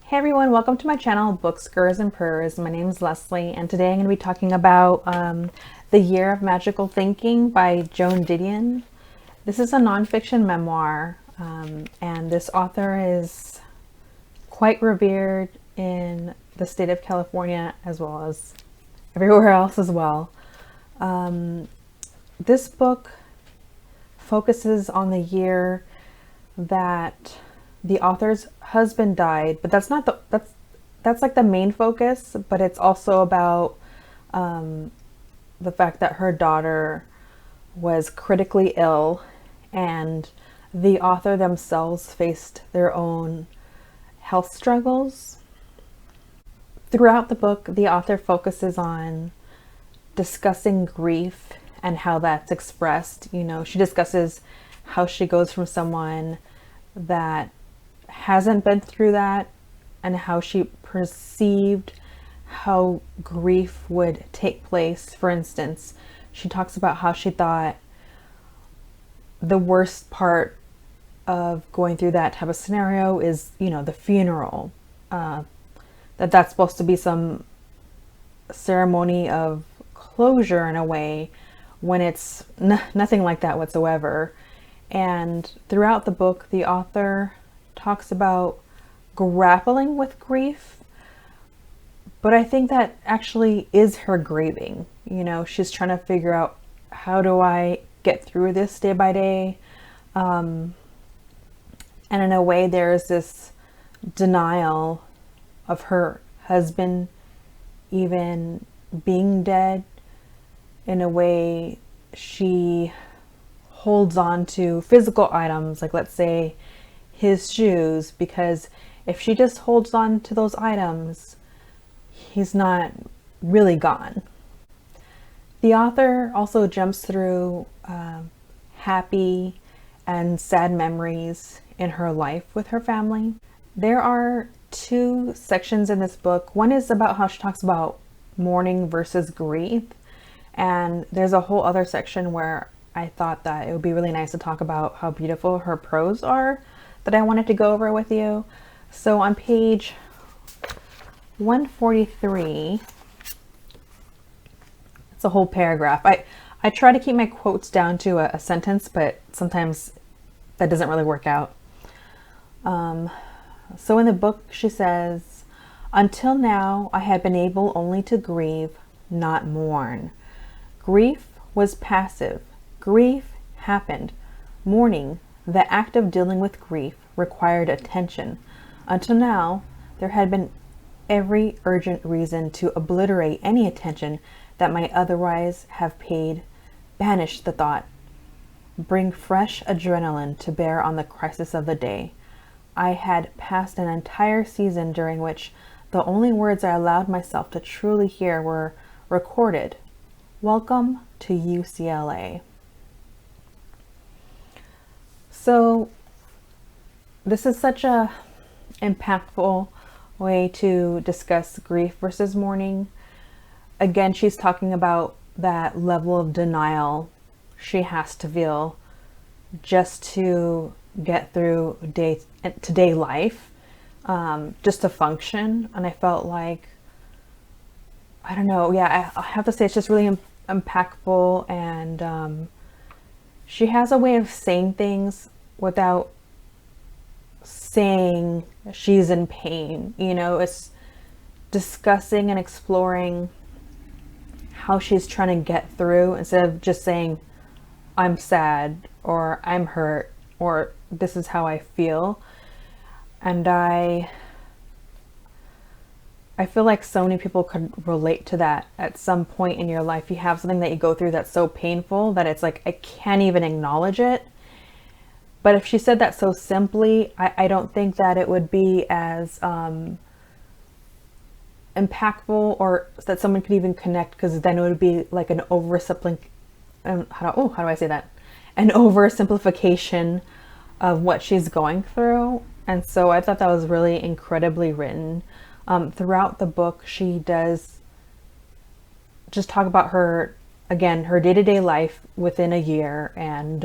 Hey everyone, welcome to my channel, Books, Gurrs, and Purrs. My name is Leslie, and today I'm going to be talking about The Year of Magical Thinking by Joan Didion. This is a nonfiction memoir, and this author is quite revered in the state of California as well as everywhere else as well. This book focuses on the year that the author's husband died, but that's not that's like the main focus, but it's also about the fact that her daughter was critically ill and the author themselves faced their own health struggles. Throughout the book, the author focuses on discussing grief and how that's expressed. You know, she discusses how she goes from someone that hasn't been through that and how she perceived how grief would take place. For instance, she talks about how she thought the worst part of going through that type of scenario is, you know, the funeral. That's supposed to be some ceremony of closure in a way, when it's nothing like that whatsoever. And throughout the book, the author talks about grappling with grief, but I think that actually is her grieving. You know, she's trying to figure out, how do I get through this day by day? And in a way, there's this denial of her husband even being dead. In a way, she holds on to physical items, like let's say his shoes, because if she just holds on to those items, he's not really gone. The author also jumps through happy and sad memories in her life with her family. There are two sections in this book. One is about how she talks about mourning versus grief, and there's a whole other section where I thought that it would be really nice to talk about how beautiful her prose are, that I wanted to go over with you. So on page 143, it's a whole paragraph. I try to keep my quotes down to a sentence, but sometimes that doesn't really work out. So in the book, she says, "Until now, I had been able only to grieve, not mourn. Grief was passive. Grief happened. Mourning, the act of dealing with grief, required attention. Until now, there had been every urgent reason to obliterate any attention that might otherwise have paid, banish the thought, bring fresh adrenaline to bear on the crisis of the day. I had passed an entire season during which the only words I allowed myself to truly hear were recorded. Welcome to UCLA." So this is such a impactful way to discuss grief versus mourning. Again, she's talking about that level of denial she has to feel just to get through day-to-day life, just to function. And I felt like, I don't know, yeah, I have to say it's just really impactful, and she has a way of saying things without saying she's in pain. You know, it's discussing and exploring how she's trying to get through, instead of just saying, I'm sad, or I'm hurt, or this is how I feel. And I feel like so many people could relate to that at some point in your life. You have something that you go through that's so painful that it's like, I can't even acknowledge it. But if she said that so simply, I don't think that it would be as impactful, or that someone could even connect, because then it would be like an how do I say that? An oversimplification of what she's going through. And so I thought that was really incredibly written. Throughout the book, she does just talk about her, again, her day-to-day life within a year, and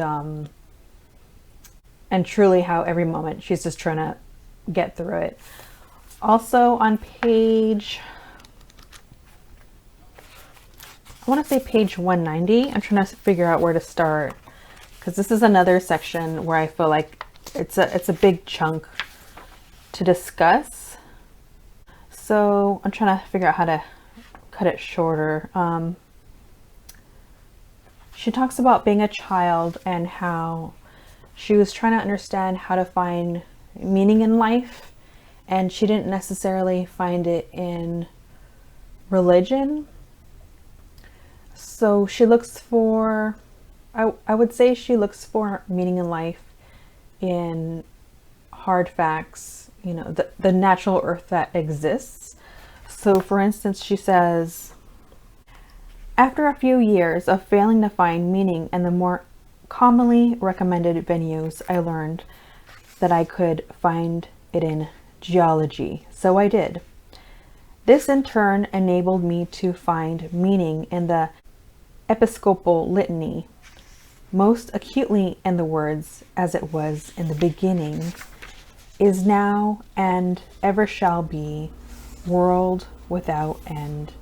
truly how every moment she's just trying to get through it. Also on page, I want to say page 190, I'm trying to figure out where to start, because this is another section where I feel like it's a big chunk to discuss. So I'm trying to figure out how to cut it shorter. She talks about being a child and how she was trying to understand how to find meaning in life, and she didn't necessarily find it in religion. So she looks for, I would say she looks for meaning in life in hard facts, you know, the natural earth that exists. So for instance, she says, after a few years of failing to find meaning in the more commonly recommended venues, I learned that I could find it in geology. So I did. This in turn enabled me to find meaning in the Episcopal Litany, most acutely in the words, as it was in the beginning, is now, and ever shall be, world without end,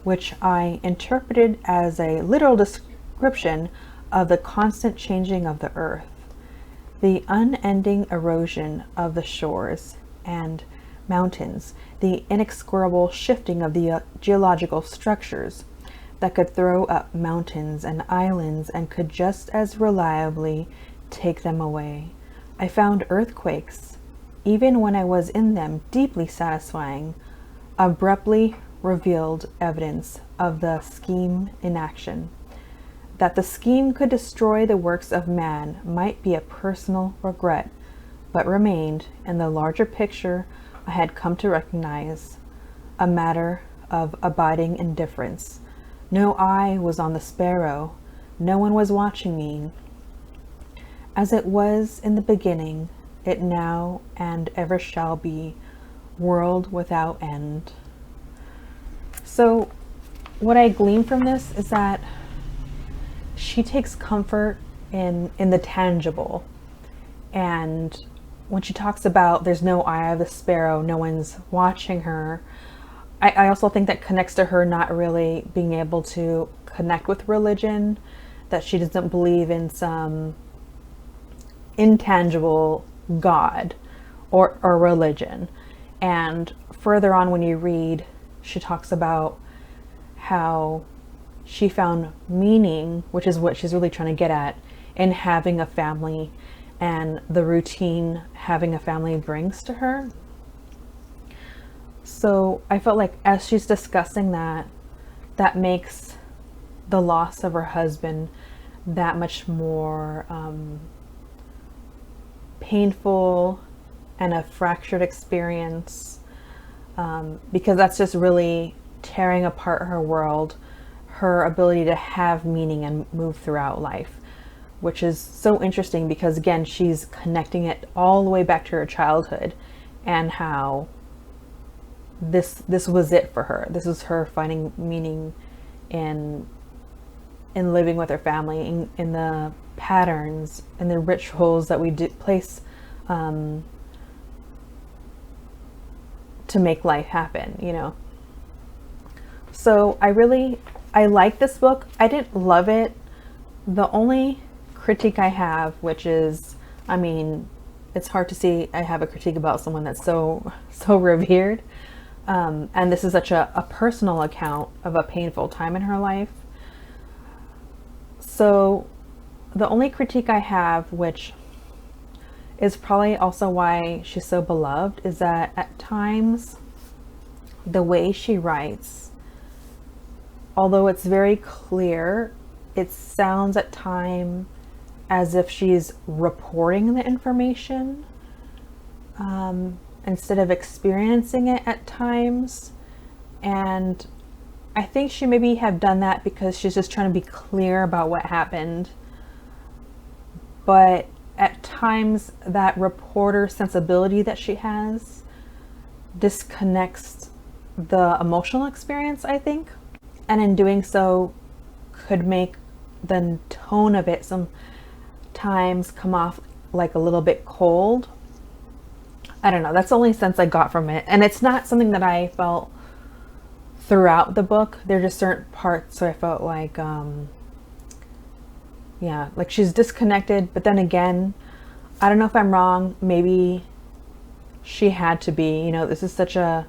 which I interpreted as a literal description of the constant changing of the earth, the unending erosion of the shores and mountains, the inexorable shifting of the geological structures that could throw up mountains and islands and could just as reliably take them away. I found earthquakes, even when I was in them, deeply satisfying, abruptly revealed evidence of the scheme in action. That the scheme could destroy the works of man might be a personal regret, but remained, in the larger picture I had come to recognize, a matter of abiding indifference. No eye was on the sparrow, no one was watching me. As it was in the beginning, it now and ever shall be, world without end. So what I glean from this is that she takes comfort in the tangible. And when she talks about there's no eye of the sparrow, no one's watching her, I also think that connects to her not really being able to connect with religion, that she doesn't believe in some intangible God or religion. And further on when you read, she talks about how she found meaning, which is what she's really trying to get at, in having a family and the routine having a family brings to her. So I felt like as she's discussing that, that makes the loss of her husband that much more painful and a fractured experience, because that's just really tearing apart her world, her ability to have meaning and move throughout life, which is so interesting because again, she's connecting it all the way back to her childhood and how this was it for her. This was her finding meaning in living with her family, in the patterns and the rituals that we place to make life happen, you know. So I like this book. I didn't love it. The only critique I have, which is, I mean, it's hard to see I have a critique about someone that's so revered. And this is such a personal account of a painful time in her life. So the only critique I have, which is probably also why she's so beloved, is that at times the way she writes, although it's very clear, it sounds at times as if she's reporting the information instead of experiencing it at times. And I think she maybe have done that because she's just trying to be clear about what happened. But at times that reporter sensibility that she has disconnects the emotional experience, I think. And in doing so could make the tone of it sometimes come off like a little bit cold. I don't know. That's the only sense I got from it. And it's not something that I felt throughout the book. There are just certain parts where I felt like, yeah, like she's disconnected. But then again, I don't know if I'm wrong. Maybe she had to be, you know, this is such a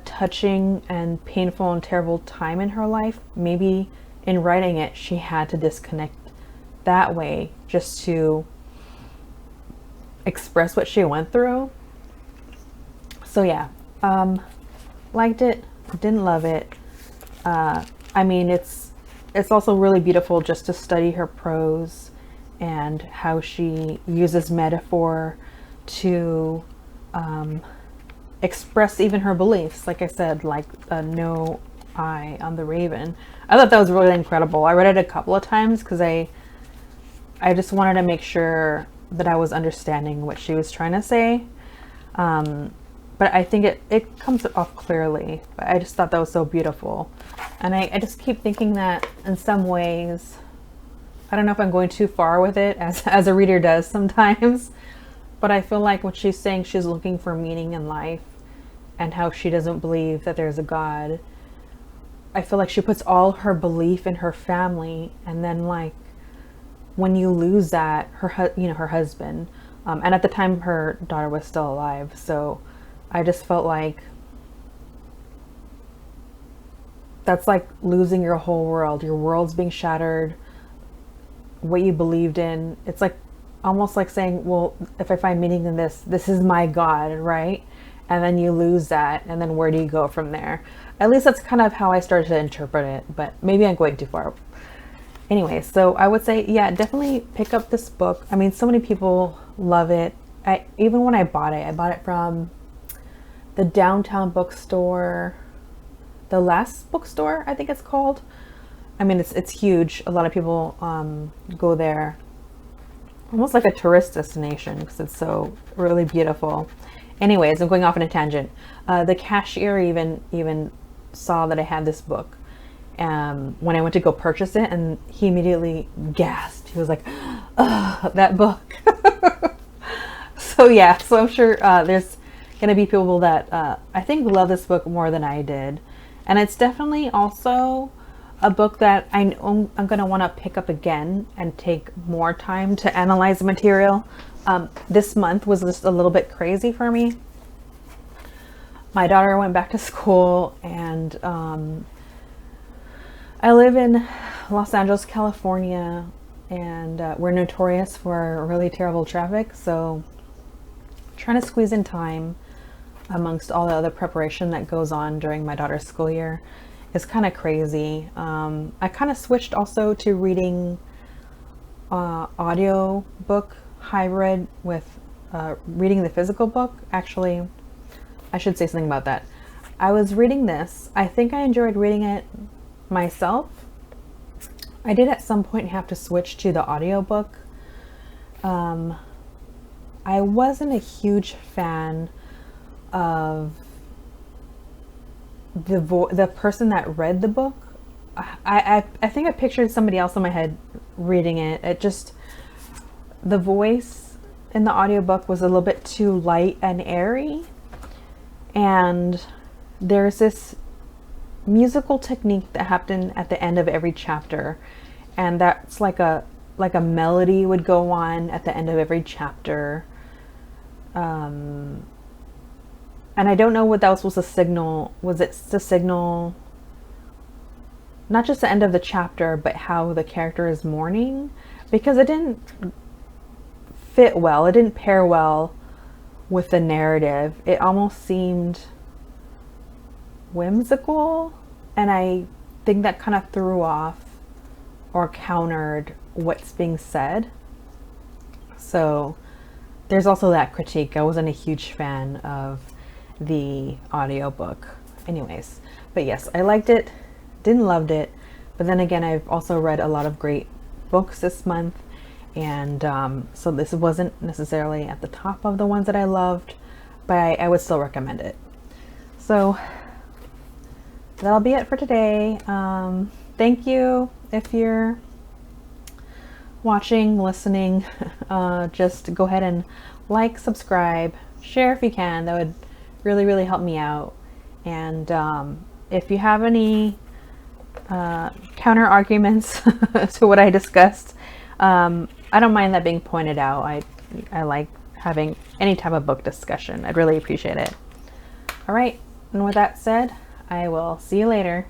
touching and painful and terrible time in her life. Maybe in writing it, she had to disconnect that way just to express what she went through. So yeah, liked it, didn't love it. I mean, it's also really beautiful just to study her prose and how she uses metaphor to express even her beliefs. Like I said, like no eye on the raven. I thought that was really incredible. I read it a couple of times because I just wanted to make sure that I was understanding what she was trying to say. But I think it comes off clearly. But I just thought that was so beautiful. And I just keep thinking that in some ways, I don't know if I'm going too far with it, as a reader does sometimes, but I feel like what she's saying, she's looking for meaning in life and how she doesn't believe that there's a God. I feel like she puts all her belief in her family, and then like when you lose that, her husband, and at the time her daughter was still alive, so I just felt like that's like losing your whole world. Your world's being shattered. What you believed in. It's like almost like saying, well, if I find meaning in this is my God, right? And then you lose that, and then where do you go from there? At least that's kind of how I started to interpret it, but maybe I'm going too far. Anyway, so I would say, yeah, definitely pick up this book. I mean, so many people love it. Even when I bought it from the downtown bookstore, the last bookstore, I think it's called. I mean, it's huge. A lot of people go there, almost like a tourist destination because it's so really beautiful. Anyways, I'm going off on a tangent. The cashier even saw that I had this book when I went to go purchase it, and he immediately gasped. He was like, "Ugh, that book." So yeah, so I'm sure there's gonna be people that I think love this book more than I did, and it's definitely also a book that I'm going to want to pick up again and take more time to analyze the material. This month was just a little bit crazy for me. My daughter went back to school, and I live in Los Angeles, California, and we're notorious for really terrible traffic. So trying to squeeze in time amongst all the other preparation that goes on during my daughter's school year is kind of crazy. I kind of switched also to reading audio book hybrid with reading the physical book. Actually, I should say something about that. I was reading this. I think I enjoyed reading it myself. I did at some point have to switch to the audiobook. I wasn't a huge fan of the person that read the book. I think I pictured somebody else in my head reading it. It just, the voice in the audiobook was a little bit too light and airy, and there's this musical technique that happened at the end of every chapter, and that's like a melody would go on at the end of every chapter, and I don't know what that was supposed to signal. Was it to signal not just the end of the chapter, but how the character is mourning? Because it didn't fit well. It didn't pair well with the narrative. It almost seemed whimsical, and I think that kind of threw off or countered what's being said. So there's also that critique. I wasn't a huge fan of the audiobook. Anyways, but yes, I liked it, didn't loved it, but then again, I've also read a lot of great books this month, and so this wasn't necessarily at the top of the ones that I loved, but I would still recommend it. So that'll be it for today. Thank you if you're watching, listening. Just go ahead and like, subscribe, share if you can. That would really, really help me out. And if you have any counter arguments to what I discussed, I don't mind that being pointed out. I like having any type of book discussion. I'd really appreciate it. All right, and with that said, I will see you later.